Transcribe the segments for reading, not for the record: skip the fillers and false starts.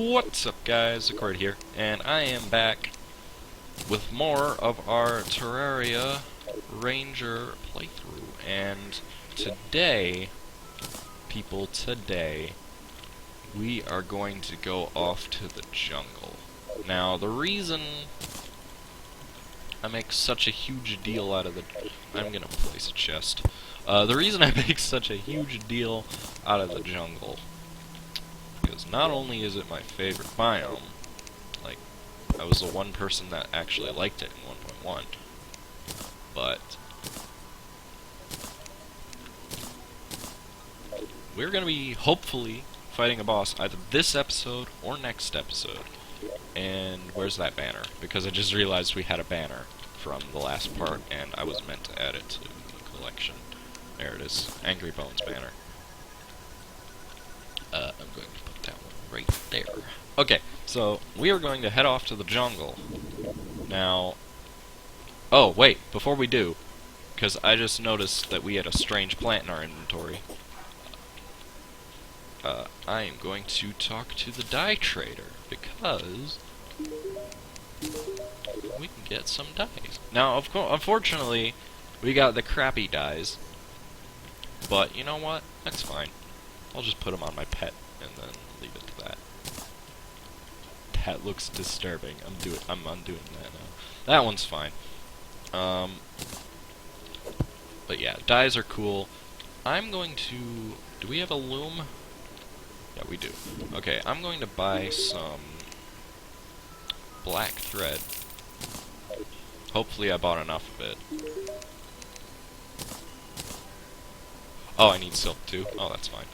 What's up, guys? Accord here, and I am back with more of our Terraria Ranger playthrough. And today, we are going to go off to the jungle. Now, the reason I make such a huge deal out of the... I'm gonna place a chest. The reason I make such a huge deal out of the jungle, because not only is it my favorite biome, like, I was the one person that actually liked it in 1.1, but we're gonna be, hopefully, fighting a boss either this episode or next episode. And where's that banner? Because I just realized we had a banner from the last part, and I was meant to add it to the collection. There it is. Angry Bones banner. I'm going to put that one right there. Okay, so we are going to head off to the jungle. Now... Oh, wait, before we do, because I just noticed that we had a strange plant in our inventory. I am going to talk to the dye trader, because we can get some dyes. Now, unfortunately, we got the crappy dyes, but you know what? That's fine. I'll just put them on my pet and then leave it to that. That looks disturbing. I'm undoing that now. That one's fine. But yeah, dyes are cool. I'm going to... Do we have a loom? Yeah, we do. Okay, I'm going to buy some black thread. Hopefully I bought enough of it. Oh, I need silk too? Oh, that's fine.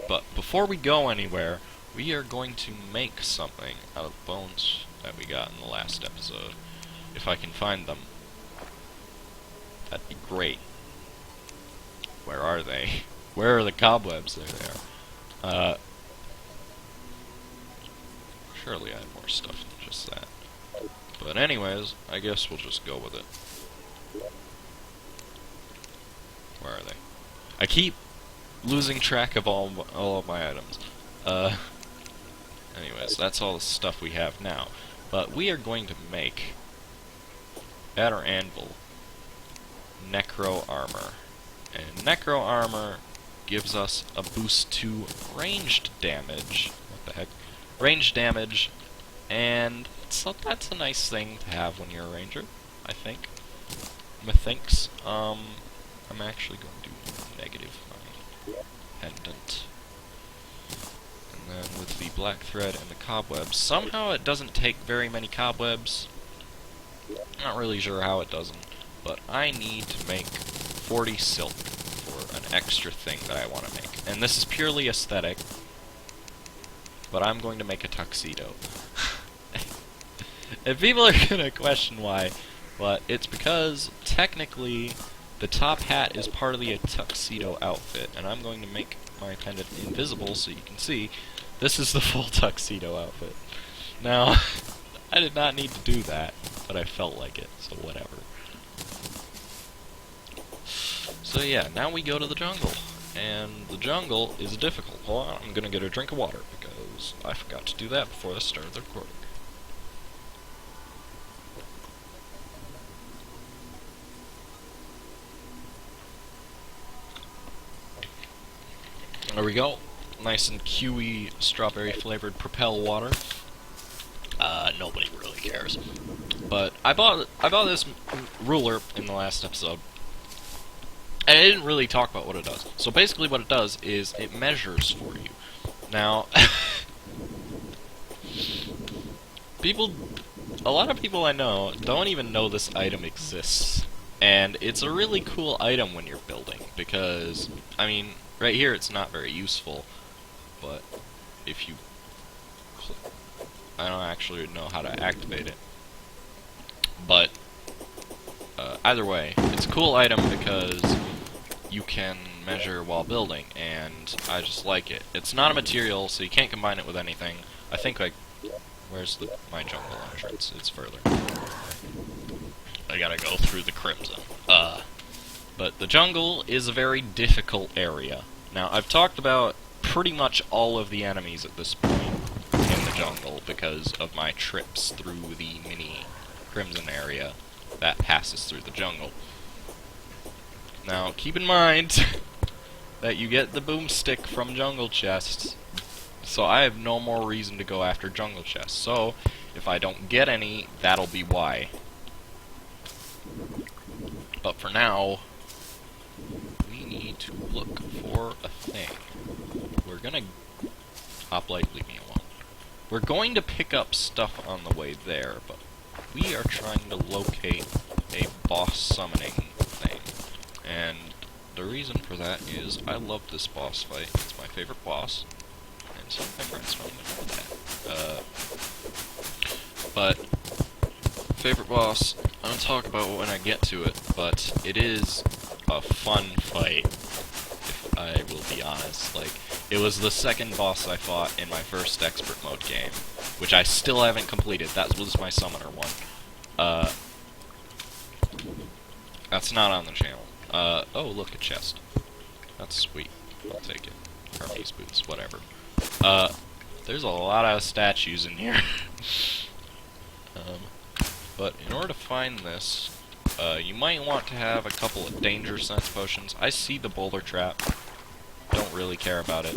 But before we go anywhere, we are going to make something out of bones that we got in the last episode. If I can find them. That'd be great. Where are they? Where are the cobwebs? There they are. Surely I had more stuff than just that. But anyways, I guess we'll just go with it. Where are they? I keep losing track of all of my items. Anyways, that's all the stuff we have now. But we are going to make, at our anvil, necro armor. And necro armor gives us a boost to ranged damage. What the heck? Ranged damage, and so that's a nice thing to have when you're a ranger, I think. Methinks. I'm actually going to negative my pendant. And then with the black thread and the cobwebs, somehow it doesn't take very many cobwebs. Not really sure how it doesn't, but I need to make 40 silk for an extra thing that I want to make. And this is purely aesthetic, but I'm going to make a tuxedo. And people are gonna question why, but it's because, technically, the top hat is part of the tuxedo outfit, and I'm going to make my pendant invisible so you can see this is the full tuxedo outfit. Now, I did not need to do that, but I felt like it, so whatever. So yeah, now we go to the jungle, and the jungle is difficult. Hold on, I'm gonna get a drink of water, because I forgot to do that before I started the recording. There we go. Nice and kiwi, strawberry-flavored Propel water. Nobody really cares. But I bought this ruler in the last episode, and I didn't really talk about what it does. So basically what it does is it measures for you. Now, a lot of people I know don't even know this item exists. And it's a really cool item when you're building, because, I mean, right here it's not very useful, but if you click, I don't actually know how to activate it. But, either way, it's a cool item because you can measure while building, and I just like it. It's not a material, so you can't combine it with anything. I think, like, where's my jungle entrance? It's further. I gotta go through the crimson. But the jungle is a very difficult area. Now, I've talked about pretty much all of the enemies at this point in the jungle because of my trips through the mini Crimson area that passes through the jungle. Now, keep in mind that you get the boomstick from jungle chests, so I have no more reason to go after jungle chests. So, if I don't get any, that'll be why. But for now, we need to look for a thing. We're gonna... Hoplite, leave me alone. We're going to pick up stuff on the way there, but we are trying to locate a boss summoning thing. And the reason for that is I love this boss fight. It's my favorite boss. And some of my friends don't even know that. But favorite boss, I'll talk about when I get to it, but it is a fun fight, if I will be honest. Like, it was the second boss I fought in my first expert mode game, which I still haven't completed. That was my summoner one. That's not on the channel. Oh, look, a chest. That's sweet. I'll take it. Hermes boots, whatever. There's a lot of statues in here. But in order to find this, you might want to have a couple of danger sense potions. I see the boulder trap. Don't really care about it.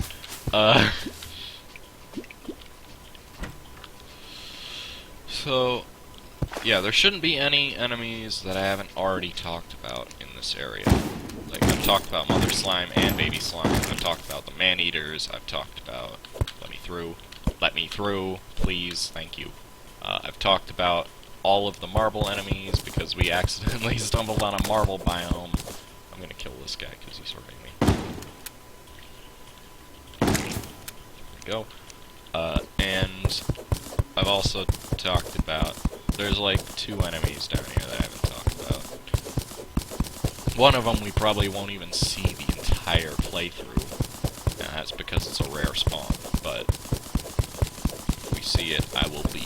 So, yeah, there shouldn't be any enemies that I haven't already talked about in this area. Like, I've talked about Mother Slime and Baby Slime. I've talked about the Man-Eaters. I've talked about... Let me through. Let me through, please. Thank you. I've talked about all of the marble enemies because we accidentally stumbled on a marble biome. I'm gonna kill this guy because he's hurting me. There we go. And I've also talked about... There's like 2 enemies down here that I haven't talked about. One of them we probably won't even see the entire playthrough. And that's because it's a rare spawn, but if we see it, I will be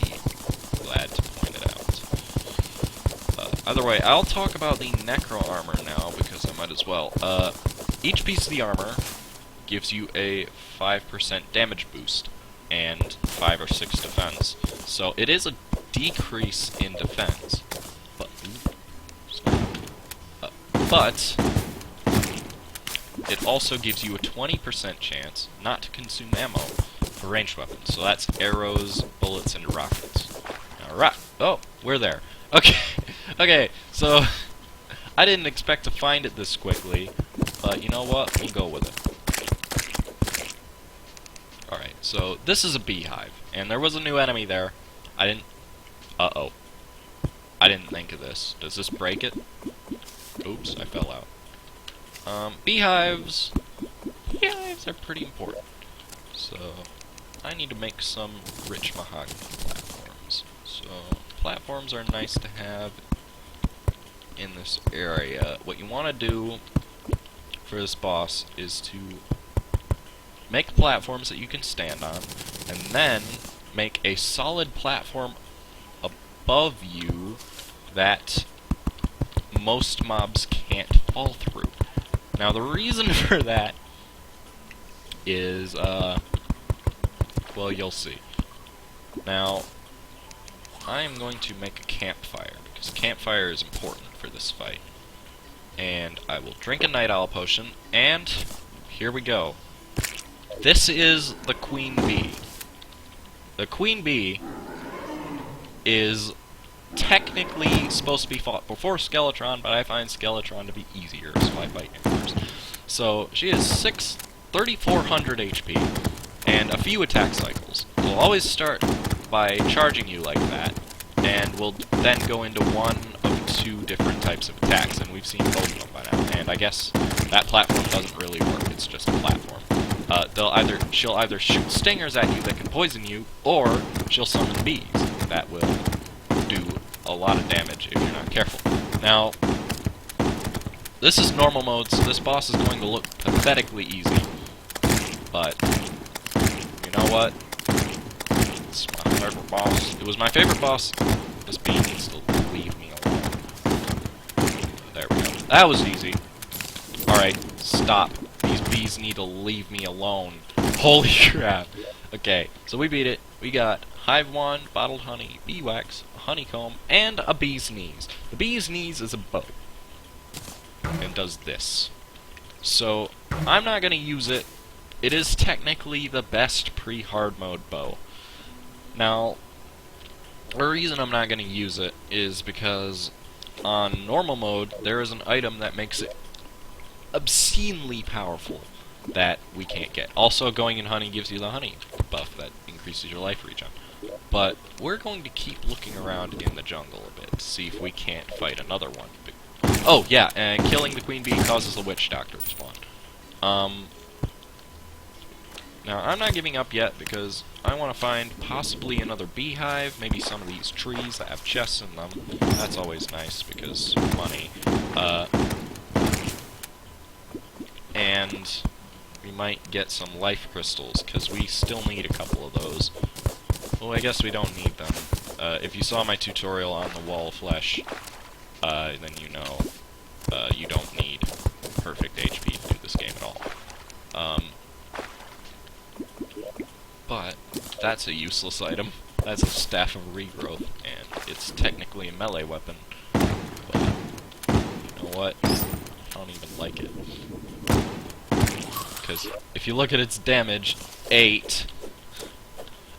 glad to point it out. Either way, I'll talk about the Necro Armor now, because I might as well. Each piece of the armor gives you a 5% damage boost, and 5 or 6 defense. So it is a decrease in defense. But it also gives you a 20% chance not to consume ammo for ranged weapons. So that's arrows, bullets, and rockets. Alright. Oh, we're there. Okay. Okay, so I didn't expect to find it this quickly, but you know what? We'll go with it. Alright, so this is a beehive, and there was a new enemy there. I didn't... Uh-oh. I didn't think of this. Does this break it? Oops, I fell out. Beehives are pretty important. So, I need to make some rich mahogany platforms. So, platforms are nice to have in this area. What you want to do for this boss is to make platforms that you can stand on, and then make a solid platform above you that most mobs can't fall through. Now, the reason for that is, well, you'll see. Now, I'm going to make a campfire, because campfire is important for this fight. And I will drink a Night Owl potion, and here we go. This is the Queen Bee. The Queen Bee is technically supposed to be fought before Skeletron, but I find Skeletron to be easier, so I fight him first. So, she has 3,400 HP, and a few attack cycles. We'll always start by charging you like that, and we'll then go into one of 2 different types of attacks, and we've seen both of them by now. And I guess that platform doesn't really work, it's just a platform. She'll either shoot stingers at you that can poison you, or she'll summon bees that will do a lot of damage if you're not careful. Now, this is normal mode, so this boss is going to look pathetically easy. But, you know what? It's my favorite boss. It was my favorite boss. This bee needs to leave me alone. There we go. That was easy. Alright, stop. These bees need to leave me alone. Holy crap. Okay, so we beat it. We got hive wand, bottled honey, bee wax, a honeycomb, and a bee's knees. The bee's knees is a bow. And does this. So, I'm not going to use it. It is technically the best pre-hard mode bow. Now, the reason I'm not going to use it is because on normal mode, there is an item that makes it obscenely powerful that we can't get. Also, going in honey gives you the honey buff that increases your life regen. But we're going to keep looking around in the jungle a bit to see if we can't fight another one. Oh, yeah, and killing the queen bee causes the witch doctor to spawn. Now, I'm not giving up yet because I want to find possibly another beehive, maybe some of these trees that have chests in them. That's always nice because money. And we might get some life crystals because we still need a couple of those. Well, I guess we don't need them. If you saw my tutorial on the wall of flesh, then you know you don't need perfect HP to do this game at all. But that's a useless item. That's a staff of regrowth, and it's technically a melee weapon. But you know what? I don't even like it. Because if you look at its damage, 8.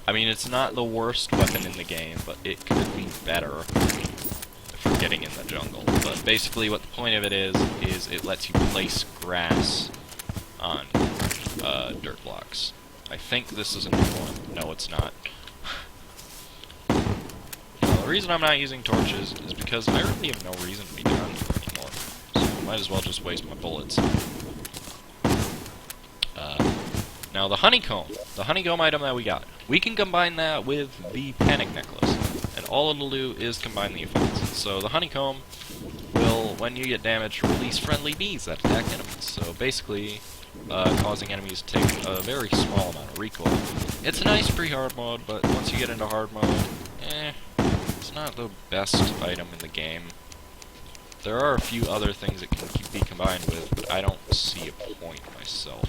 I mean, it's not the worst weapon in the game, but it could be better if we're getting in the jungle. But basically what the point of it is it lets you place grass on dirt blocks. I think this is a new one. No, it's not. The reason I'm not using torches is because I really have no reason to be down here anymore. So I might as well just waste my bullets. Now the honeycomb item that we got, we can combine that with the panic necklace, and all it'll do is combine the effects. So the honeycomb will, when you get damaged, release friendly bees that attack enemies. So basically, causing enemies to take a very small amount of recoil. It's a nice pre-hard mode, but once you get into hard mode, it's not the best item in the game. There are a few other things it can be combined with, but I don't see a point myself.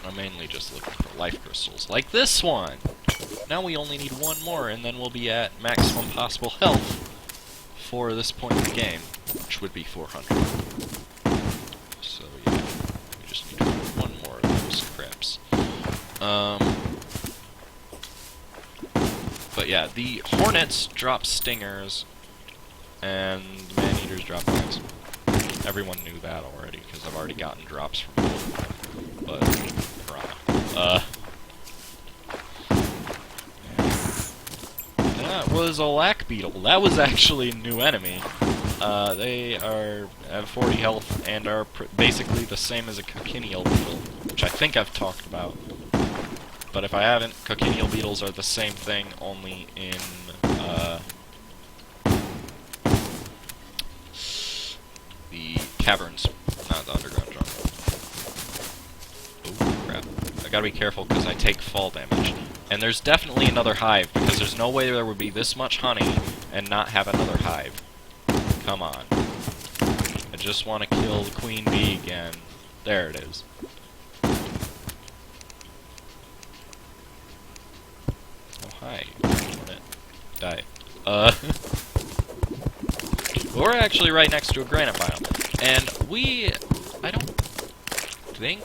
I'm mainly just looking for life crystals, like this one! Now we only need one more, and then we'll be at maximum possible health for this point in the game, which would be 400. So yeah, we just need to find one more of those craps. But yeah, the hornets drop stingers, and the man-eaters drop eggs. Everyone knew that already, because I've already gotten drops from both of them. But, that was a lack beetle. That was actually a new enemy. They have 40 health and are basically the same as a cochineal beetle, which I think I've talked about. But if I haven't, cochineal beetles are the same thing, only in, the caverns, not the underground jungle. Oh, crap. I gotta be careful because I take fall damage. And there's definitely another hive, because there's no way there would be this much honey and not have another hive. Come on. I just want to kill the queen bee again. There it is. Oh, hi. Die. We're actually right next to a granite biome. And I don't think...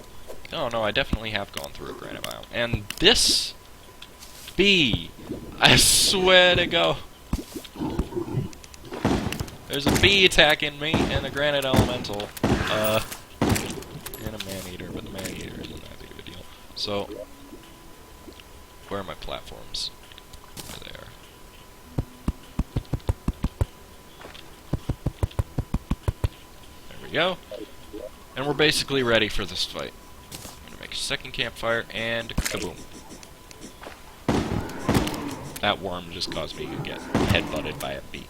Oh, no, I definitely have gone through a granite biome. And this bee, I swear to God, there's a bee attacking me and a granite elemental, and a man-eater, but the man-eater isn't that big of a deal. So, where are my platforms? There they are. There we go. And we're basically ready for this fight. I'm gonna make a second campfire, and kaboom. That worm just caused me to get headbutted by a bee.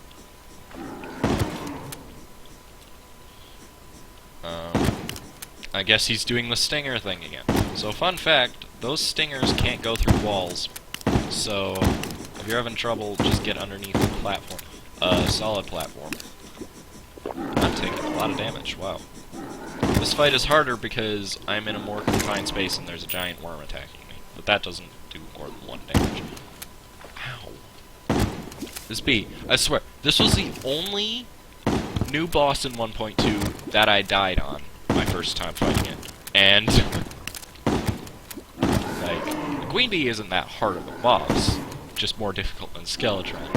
I guess he's doing the stinger thing again. So, fun fact, those stingers can't go through walls. So, if you're having trouble, just get underneath the platform. Solid platform. I'm taking a lot of damage, wow. This fight is harder because I'm in a more confined space and there's a giant worm attacking me. But that doesn't do more than 1 damage. Ow. This bee, I swear, this was the only new boss in 1.2 that I died on my first time fighting it. And, like, the queen bee isn't that hard of a boss, just more difficult than Skeletron.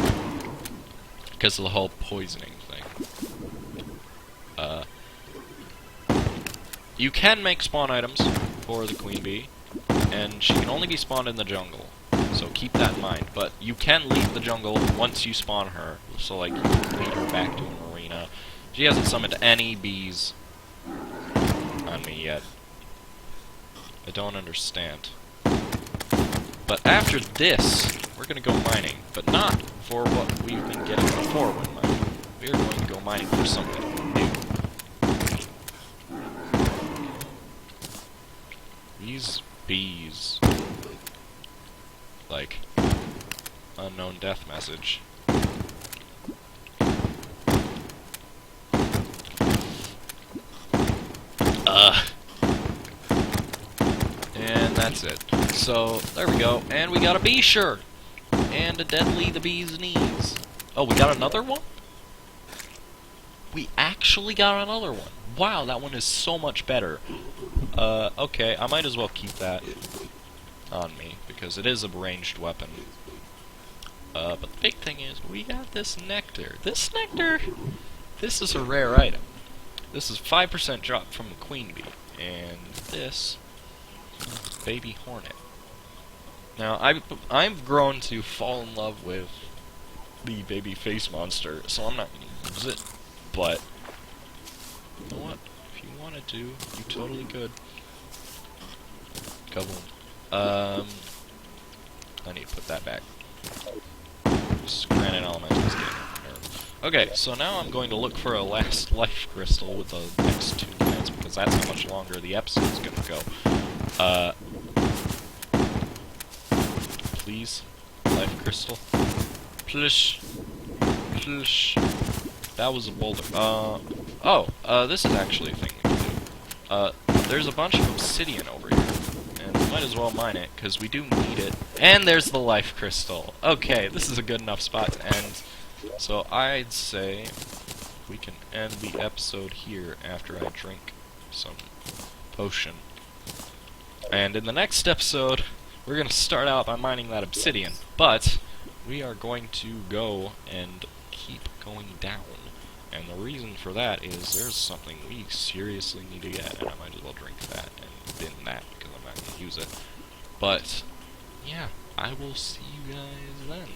Because of the whole poisoning thing. You can make spawn items for the queen bee, and she can only be spawned in the jungle. So keep that in mind. But you can leave the jungle once you spawn her. So, like, you can lead her back to an arena. She hasn't summoned any bees on me yet. I don't understand. But after this, we're gonna go mining. But not for what we've been getting before when mining. We are going to go mining for something new. These bees... like... unknown death message. And that's it. So, there we go. And we got a bee shirt! And a deadly the bee's knees. Oh, we got another one? We actually got another one. Wow, that one is so much better. Okay, I might as well keep that on me, because it is a ranged weapon. But the big thing is, we got this nectar. This nectar, this is a rare item. This is 5% drop from the queen bee, and this, baby hornet. Now, I've grown to fall in love with the baby face monster, so I'm not going to use it, but, you know what, if you wanted to, you totally could. Kaboom. I need to put that back. Granite element is getting nerve. Okay, so now I'm going to look for a last life crystal with the next 2 minutes, because that's how much longer the episode's gonna go. Please, life crystal. Plush. Plush. That was a boulder. This is actually a thing we can do. There's a bunch of obsidian over here. And we might as well mine it, because we do need it. And there's the life crystal. Okay, this is a good enough spot to end. So I'd say we can end the episode here after I drink some potion. And in the next episode, we're going to start out by mining that obsidian. But we are going to go and keep going down. And the reason for that is there's something we seriously need to get, and I might as well drink that and bin that, because I'm not going to use it. But, yeah, I will see you guys then.